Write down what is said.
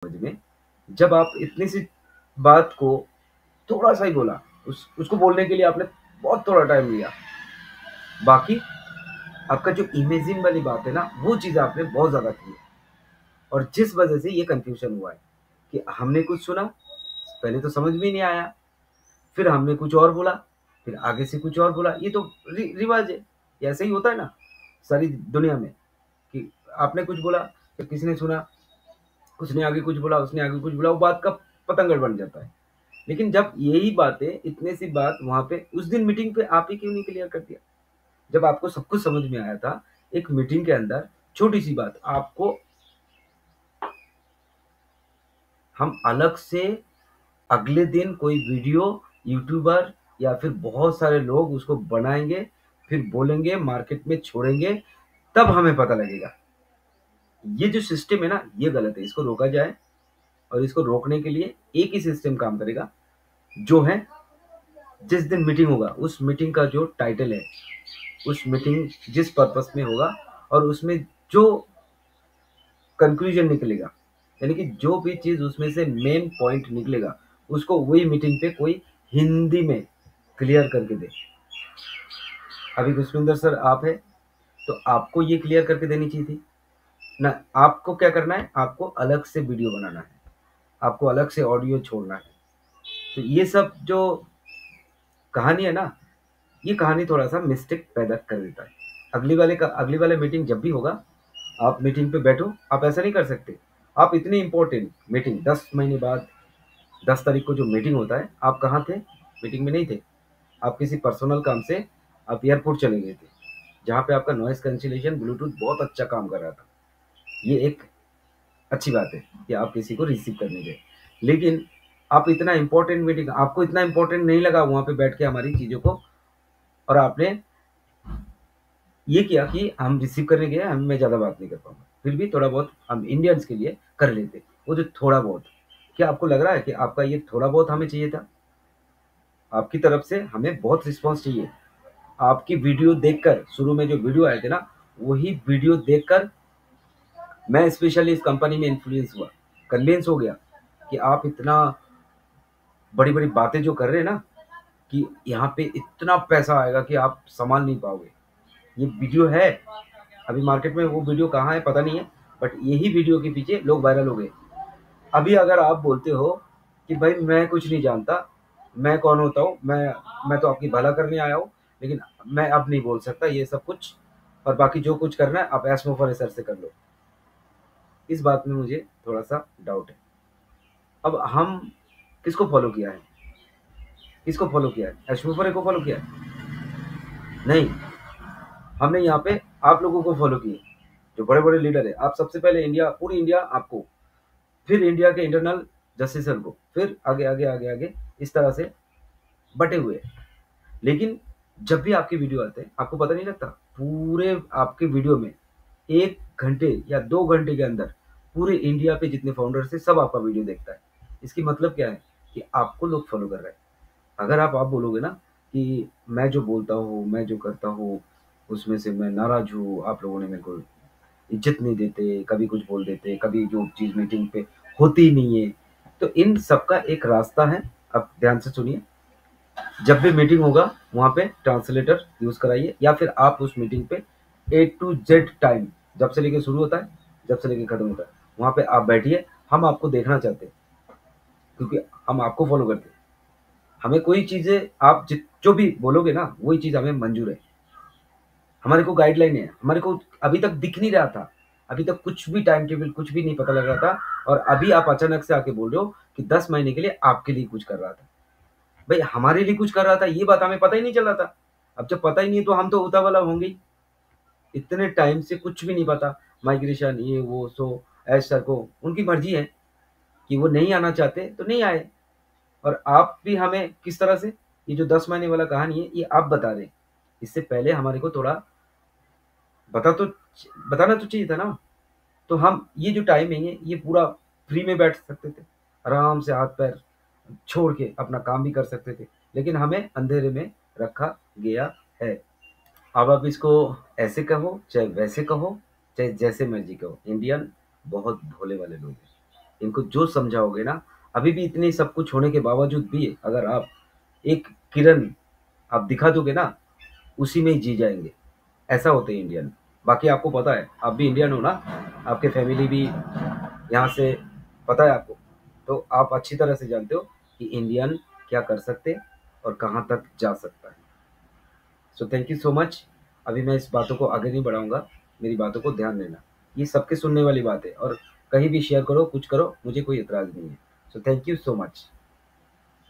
समझ में, जब आप इतनी सी बात को थोड़ा-सा ही बोला, उसको बोलने के लिए आपने बहुत थोड़ा टाइम लिया। बाकी आपका जो इमेजिन वाली बात है ना, वो चीज़ आपने बहुत ज़्यादा की है और जिस वज़ह से ये कन्फ्यूज़न हुआ है कि हमने कुछ सुना, पहले तो समझ में ही नहीं आया, फिर हमने कुछ और बोला, फिर आगे से कुछ और बोला। ये तो रिवाज है, ये ऐसे ही होता है ना सारी दुनिया में कि आपने कुछ बोला, फिर किसी ने सुना, उसने आगे कुछ बोला, उसने आगे कुछ बोला, वो बात का पतंगड़ बन जाता है। लेकिन जब यही बातें इतनी सी बात वहाँ पे उस दिन मीटिंग पे आप ही क्यों नहीं क्लियर कर दिया? जब आपको सब कुछ समझ में आया था, एक मीटिंग के अंदर छोटी-सी बात आपको हम अलग से अगले दिन कोई वीडियो यूट्यूबर या फिर बहुत सारे लोग उसको बनाएँगे, फिर बोलेंगे, मार्केट में छोड़ेंगे, तब हमें पता लगेगा। ये जो सिस्टम है ना, ये गलत है, इसको रोका जाए और इसको रोकने के लिए एक ही सिस्टम काम करेगा, जो है जिस दिन मीटिंग होगा, उस मीटिंग का जो टाइटल है, उस मीटिंग जिस पर्पस में होगा और उसमें जो कंक्लूजन निकलेगा, यानी कि जो भी चीज़ उसमें से मेन पॉइंट निकलेगा, उसको वही मीटिंग पे कोई हिंदी में क्लियर करके दे। अभी पुष्पिंदर सर आप हैं, तो आपको ये क्लियर करके देनी चाहिए थी ना। आपको क्या करना है, आपको अलग से वीडियो बनाना है, आपको अलग से ऑडियो छोड़ना है। तो ये सब जो कहानी है ना, ये कहानी थोड़ा-सा मिस्टेक पैदा कर देता है। अगली वाले मीटिंग जब भी होगा, आप मीटिंग पे बैठो, आप ऐसा नहीं कर सकते। आप इतनी इम्पोर्टेंट मीटिंग 10 महीने बाद 10 तारीख को जो मीटिंग होता है, आप कहाँ थे? मीटिंग में नहीं थे। आप किसी पर्सनल काम से आप एयरपोर्ट चले गए थे, जहाँ पे आपका नॉइज़ कैंसलेशन ब्लूटूथ बहुत अच्छा काम कर रहा था। ये एक अच्छी बात है कि आप किसी को रिसीव करने गए। लेकिन आप इतना इम्पोर्टेंट मीटिंग आपको इतना इम्पोर्टेंट नहीं लगा वहाँ पे बैठ के हमारी चीज़ों को और आपने ये किया कि हम रिसीव करने गए, हम मैं ज़्यादा बात नहीं कर पाऊँगा। फिर भी थोड़ा बहुत हम इंडियंस के लिए कर लेते। वो जो थोड़ा बहुत, क्या आपको लग रहा है कि आपका ये थोड़ा बहुत हमें चाहिए था? आपकी तरफ से हमें बहुत रिस्पॉन्स चाहिए। आपकी वीडियो देखकर शुरू में जो वीडियो आए थे ना, वही वीडियो देखकर मैं स्पेशली इस कंपनी में इन्फ्लुएंस हुआ, कन्विंस हो गया कि आप इतना बड़ी-बड़ी बातें जो कर रहे हैं ना, कि यहाँ पे इतना पैसा आएगा कि आप सँभाल नहीं पाओगे। ये वीडियो है, अभी मार्केट में वो वीडियो कहाँ है पता नहीं है, बट यही वीडियो के पीछे लोग वायरल हो गए। अभी अगर आप बोलते हो कि भाई मैं कुछ नहीं जानता, मैं कौन होता हूँ, मैं तो आपकी भला करने आया हूँ, लेकिन मैं अब नहीं बोल सकता ये सब कुछ और बाकी जो कुछ करना है आप ऐश मुफर सर से कर लो। इस बात में मुझे थोड़ा-सा डाउट है। अब हम किसको फॉलो किया है? किसको फॉलो किया है? ऐश मुफर को फॉलो किया है? नहीं, हमने यहाँ पे आप लोगों को फॉलो किए, जो बड़े-बड़े लीडर हैं। आप सबसे पहले इंडिया पूरी इंडिया आपको, फिर इंडिया के इंटरनल जस्टिस सर को, फिर आगे, आगे, आगे, आगे इस तरह से बँटे हुए हैं। लेकिन जब भी आपके वीडियो आते हैं, आपको पता नहीं लगता, पूरे आपके वीडियो में 1 घंटे या 2 घंटे के अंदर पूरे इंडिया पे जितने फाउंडर्स हैं, सब आपका वीडियो देखता है। इसकी मतलब क्या है कि आपको लोग फॉलो कर रहे हैं। अगर आप बोलोगे ना कि मैं जो बोलता हूँ, मैं जो करता हूँ, उसमें से मैं नाराज़ हूँ, आप लोगों ने मेरे को इज़्ज़त नहीं देते, कभी कुछ बोल देते, कभी जो चीज़ मीटिंग पे होती ही नहीं है। तो इन सब का एक रास्ता है, आप ध्यान से सुनिए। जब भी मीटिंग होगा वहाँ पे ट्रांसलेटर यूज़ कराइए या फिर आप उस मीटिंग पे ए टू जेड टाइम जब से लेके शुरू होता है, जब से लेके खत्म होता है, वहाँ पे आप बैठिए। हम आपको देखना चाहते हैं क्योंकि हम आपको फ़ॉलो करते हैं। हमें कोई चीज़ें आप जो भी बोलोगे ना, वही चीज़ हमें मंज़ूर है। हमारे को गाइडलाइन है, हमारे को अभी तक दिख नहीं रहा था। अभी तक कुछ भी टाइम टेबल कुछ भी नहीं पता लग रहा था और अभी आप अचानक से आके बोल रहे हो कि 10 महीने के लिए आपके लिए कुछ कर रहा था। भई हमारे लिए कुछ कर रहा था, ये बात हमें पता ही नहीं चल रहा था। अब जब पता ही नहीं है तो हम तो उतावला होंगे ही। इतने टाइम से कुछ भी नहीं पता, माइग्रेशन ये वो सो ऐश सर को उनकी मर्ज़ी है कि वो नहीं आना चाहते तो नहीं आए और आप भी हमें किस तरह से ये जो 10 महीने वाला कहानी है ये आप बता रहे हैं। इससे पहले हमारे को थोड़ा बता तो बताना तो चाहिए था ना। तो हम ये जो टाइमिंग है ये पूरा फ्री में बैठ सकते थे। आराम से हाथ-पैर छोड़ के अपना काम भी कर सकते थे। लेकिन हमें अंधेरे में रखा गया है। अब आप इसको ऐसे कहो, चाहे वैसे कहो, चाहे जैसे मर्ज़ी कहो, इंडियन बहुत भोले वाले लोग हैं। इनको जो समझाओगे ना, अभी भी इतने सब कुछ होने के बावजूद भी अगर आप एक किरण आप दिखा दोगे ना, उसी में ही जी जाएँगे। ऐसा होते हैं इंडियन। बाकी आपको पता है, आप भी इंडियन हो ना? आपके फैमिली भी यहाँ से, पता है आपको। तो आप अच्छी तरह से जानते हो कि इंडियन क्या कर सकते हैं और कहाँ तक जा सकता है। So thank you so much. अभी मैं इस बातों को आगे नहीं बढ़ाऊँगा, मेरी बातों को ध्यान देना। ये सबके सुनने वाली बात है और कहीं भी शेयर करो, कुछ करो, मुझे कोई एतराज़ नहीं है। So thank you so much.